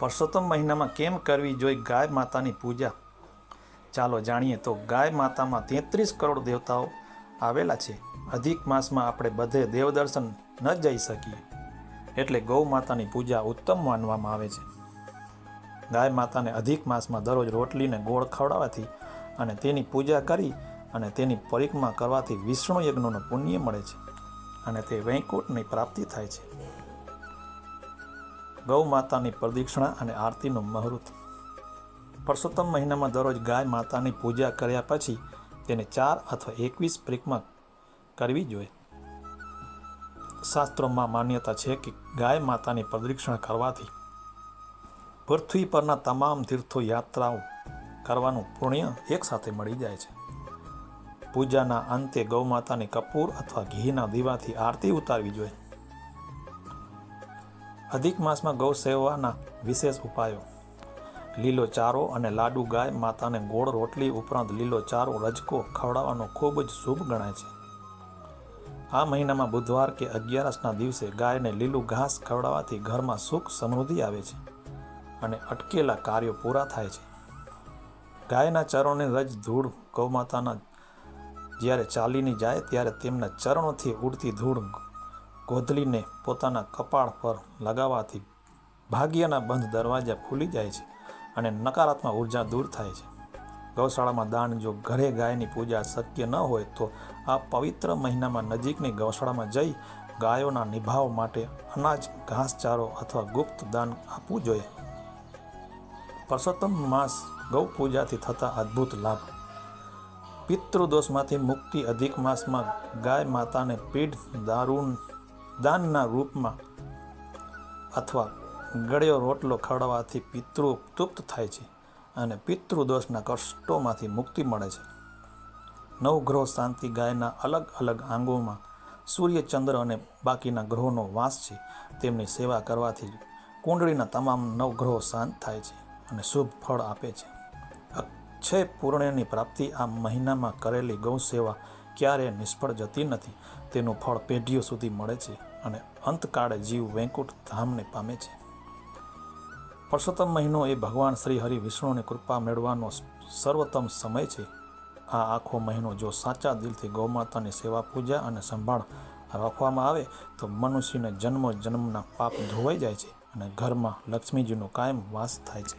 પરસોત્તમ મહિનામાં કેમ કરવી જોઈએ ગાય માતાની પૂજા? ચાલો જાણીએ. તો ગાય માતામાં 33 કરોડ દેવતાઓ આવેલા છે. અધિક માસમાં આપણે બધે દેવદર્શન ન જઈ શકીએ, એટલે ગૌ માતાની પૂજા ઉત્તમ માનવામાં આવે છે. ગાય માતાને અધિક માસમાં દરરોજ રોટલીને ગોળ ખવડાવવાથી અને તેની પૂજા કરી અને તેની પરિક્રમા કરવાથી વિષ્ણુ યજ્ઞનું પુણ્ય મળે છે અને તે વૈકુંઠની પ્રાપ્તિ થાય છે. ગૌ માતાની પ્રદક્ષિણા અને આરતીનું મુહૂર્ત. પરસોત્તમ મહિનામાં દરરોજ ગાય માતાની પૂજા કર્યા પછી તેને 4 અથવા 21 પરિક્રમા કરવી જોઈએ. શાસ્ત્રોમાં માન્યતા છે કે ગાય માતાની પ્રદક્ષિણા કરવાથી પૃથ્વી પરના તમામ તીર્થો યાત્રાઓ કરવાનું પુણ્ય એકસાથે મળી જાય છે. પૂજાના અંતે ગૌ માતાની કપૂર અથવા ઘીના દીવાથી આરતી ઉતારવી જોઈએ. અધિક માસમાં ગૌ સેવાના વિશેષ ઉપાયો. લીલો ચારો અને લાડુ. ગાય માતાને ગોળ રોટલી ઉપરાંત લીલો ચારો રજકો ખવડાવવાનો ખૂબ જ શુભ ગણાય છે. આ મહિનામાં બુધવાર કે 11ના દિવસે ગાયને લીલું ઘાસ ખવડાવવાથી ઘરમાં સુખ સમૃદ્ધિ આવે છે અને અટકેલા કાર્યો પૂરા થાય છે. ગાયના ચરણોની રજ ધૂળ. ગૌ માતાના જ્યારે ચાલીને જાય ત્યારે તેમના ચરણોથી ઉડતી ધૂળ ગોધલીને પોતાના કપાળ પર લગાવવાથી ભાગ્યના બંધ દરવાજા ખુલી જાય છે અને નકારાત્મક ઉર્જા દૂર થાય છે. ગૌશાળામાં દાન. જો ઘરે ગાયની પૂજા શક્ય ન હોય તો આ પવિત્ર મહિનામાં નજીકની ગૌશાળામાં જઈ ગાયોના નિભાવ માટે અનાજ, ઘાસચારો અથવા ગુપ્ત દાન આપવું જોઈએ. પરસોત્તમ માસ ગૌ પૂજાથી થતા અદ્ભુત લાભ. પિતૃદોષમાંથી મુક્તિ. અધિક માસમાં ગાય માતાને પીઢ દાનના રૂપમાં અથવા ગળ્યો રોટલો ખવડાવવાથી પિતૃ તૃપ્ત થાય છે અને પિતૃદોષના કષ્ટોમાંથી મુક્તિ મળે છે. નવગ્રહો શાંતિ. ગાયના અલગ અલગ આંગોમાં સૂર્ય, ચંદ્ર અને બાકીના ગ્રહોનો વાસ છે. તેમની સેવા કરવાથી કુંડળીના તમામ નવગ્રહો શાંત થાય છે અને શુભ ફળ આપે છે. અક્ષય પૂર્ણ્યની પ્રાપ્તિ. આ મહિનામાં કરેલી ગૌ સેવા ક્યારેય નિષ્ફળ જતી નથી. તેનું ફળ પેઢીઓ સુધી મળે છે અને અંતકાળે જીવ વૈકુંઠ ધામને પામે છે. પરસોત્તમ મહિનો એ ભગવાન શ્રી હરિ વિષ્ણુની કૃપા મેળવવાનો સર્વોત્તમ સમય છે. આ આખો મહિનો જો સાચા દિલથી ગૌમાતાની સેવા, પૂજા અને સંભાળ રાખવામાં આવે તો મનુષ્યને જન્મો જન્મના પાપ ધોવાઈ જાય છે અને ઘરમાં લક્ષ્મીજીનો કાયમ વાસ થાય છે.